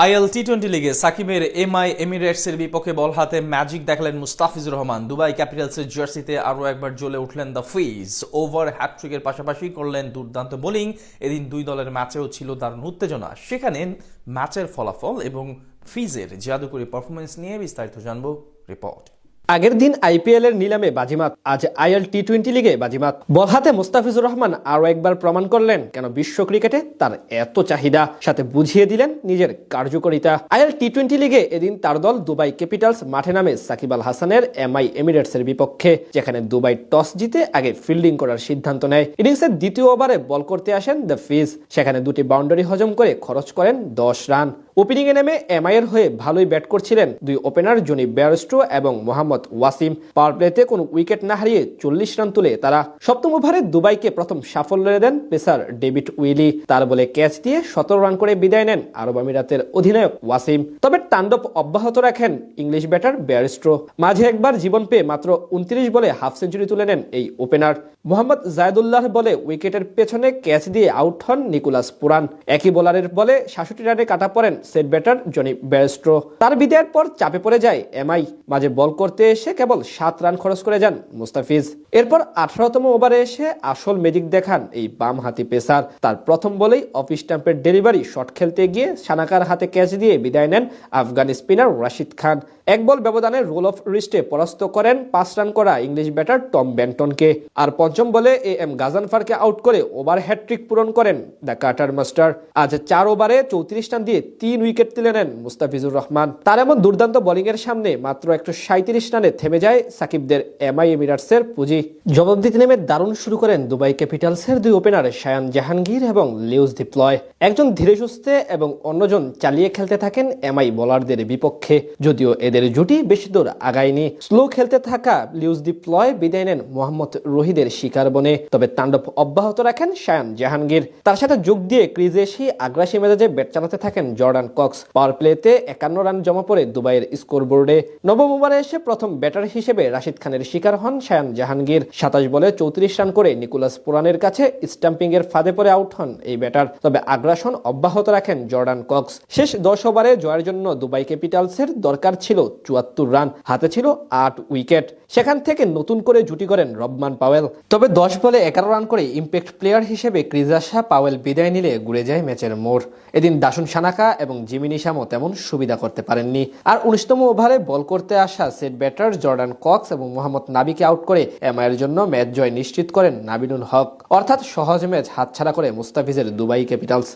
IL টি-20 লিগে সাকিবের MI এমিরেটসের বিপক্ষে বল হাতে ম্যাজিক দেখালেন মুস্তাফিজুর রহমান। দুবাই ক্যাপিটালসের জার্সিতে আরও একবার জ্বলে উঠলেন দ্য ফিজ। ওভার হ্যাটট্রিকের পাশাপাশি করলেন দুর্দান্ত বোলিং। এদিন দুই দলের ম্যাচেও ছিল দারুণ উত্তেজনা। সেখানে ম্যাচের ফলাফল এবং ফিজের জাদুকরী পারফরমেন্স নিয়ে বিস্তারিত জানব রিপোর্ট। আগের দিন আইপিএল এর নিলামে বাজিমাত, আজ আইএল টি-20 লিগে বাজিমাত। বল হাতে মুস্তাফিজুর রহমান আরও একবার প্রমাণ করলেন কেন বিশ্ব ক্রিকেটে তার এত চাহিদা, সাথে বুঝিয়ে দিলেন নিজের কার্যকারিতা। আইএল টি-20 লিগে এদিন তার দল দুবাই ক্যাপিটালস মাঠে নামে সাকিব আল হাসানের এমআই এমিরেটসের বিপক্ষে, যেখানে দুবাই টস জিতে আগে ফিল্ডিং করার সিদ্ধান্ত নেয়। ইনিংসের দ্বিতীয় ওভারে বল করতে আসেন দ্য ফিজ, সেখানে দুটি বাউন্ডারি হজম করে খরচ করেন 10 রান। ওপেনিং এ নেমে এমআই এর হয়ে ভালোই ব্যাট করছিলেন দুই ওপেনার জনি বেয়ারস্টো এবং মোহাম্মদ ওয়াসিম। পাওয়ার প্লেতে কোনো উইকেট না হারিয়ে 40 রান তুলে তারা সপ্তম ওভারে দুবাইকে প্রথম সাফল্য দেন পেসার ডেভিড উইলি। তার বলে ক্যাচ দিয়ে 17 রান করে বিদায় নেন আরব আমিরাতের অধিনায়ক ওয়াসিম। তবে তাণ্ডব অব্যাহত রাখেন ইংলিশ ব্যাটার বেয়ারস্টো। মাঝে একবার জীবন পেয়ে মাত্র 29 বলে হাফ সেঞ্চুরি তুলে নেন এই ওপেনার। মোহাম্মদ জায়দুল্লাহ বলে উইকেটের পেছনে ক্যাচ দিয়ে আউট হন নিকোলাস পুরান। একই বোলারের বলে 66 রানে কাটা পড়েন সেট ব্যাটার জনি বেয়ারস্টো। তার বিদায়ের পর চাপে পড়ে যায় এমআই। মাঝে বল করতে এসে কেবল 7 রান খরচ করে যান মুস্তাফিজ। এরপর 18তম ওভারে এসে আসল ম্যাজিক দেখান এই বাম হাতি পেসার। তার প্রথম বলেই অফ স্টাম্পের ডেলিভারি শট খেলতে গিয়ে সানাকার হাতে ক্যাচ দিয়ে বিদায় নেন আফগান স্পিনার রাশিদ খান। এক বল ব্যবধানে রোল অফ রিস্টে পরাস্ত করেন 5 রান করা ইংলিশ ব্যাটার টম বেন্টনকে। আর পঞ্চম বলে এম গাজানফারকে আউট করে ওভার হ্যাটট্রিক পূরণ করেন দ্য কাটার মাস্টার। আজ 4 ওভারে 34 রান দিয়ে 3 উইকেট তুলে নেন মুস্তাফিজুর রহমান। তার এমন দুর্দান্ত বোলিং এর সামনে মাত্র 137 রানে থেমে যায় সাকিবদের এমআই এমিরেটসের পুঁজি। জবাব দিতে নেমে দারুণ শুরু করেন দুবাই ক্যাপিটালসের দুই ওপেনার শায়ান জাহাঙ্গীর এবং লিউস ডিপ্লয়। একজন ধীরে সুস্থে এবং অন্যজন চালিয়ে খেলতে থাকেন এমআই বোলারদের বিপক্ষে। যদিও এদের জুটি বেশি দূর আগায়নি। স্লো খেলতে থাকা লিউস ডিপ্লয় বিদায় নেন মোহাম্মদ রহিদের শিকার বনে। তবে তাণ্ডব অব্যাহত রাখেন শায়ান জাহাঙ্গীর। তার সাথে যোগ দিয়ে ক্রিজে এসে আগ্রাসী মেজাজে ব্যাট চালাতে থাকেন জর্ডান কক্স। পাওয়ার প্লেতে 51 রান জমা পড়ে দুবাইয়ের স্কোরবোর্ডে। নবম ওভারে এসে প্রথম ব্যাটার হিসেবে রাশিদ খানের শিকার হন শায়ান জাহাঙ্গীর। 27 বলে 34 রান করে নিকোলাস পুরানের কাছে স্টাম্পিং এর ফাঁদে পড়ে আউট হন এই ব্যাটার। তবে আগ্রাসন অব্যাহত রাখেন জর্ডান কক্স। শেষ 10 ওভারে জয়ের জন্য দুবাই ক্যাপিটালসের দরকার ছিল 74 রান, হাতে ছিল 8 উইকেট। সেখান থেকে নতুন করে জুটি করেন রবমান পাওয়েল। তবে 10 বলে 11 রান করে ইম্প্যাক্ট প্লেয়ার হিসেবে ক্রিজে আসা পাওয়েল বিদায় নিলে ঘুরে যায় ম্যাচের মোড়। এদিন দাসুন সানাকা এবং জিমি নিশামও তেমন সুবিধা করতে পারেননি। আর 19তম ওভারে বল করতে আসা সেট ব্যাটার জর্ডান কক্স এবং মোহাম্মদ নাবিকে আউট করে এমআইয়ের জন্য ম্যাচ জয় নিশ্চিত করেন নাবিনুল হক। অর্থাৎ সহজ ম্যাচ হাতছাড়া করে মুস্তাফিজের দুবাই ক্যাপিটালস।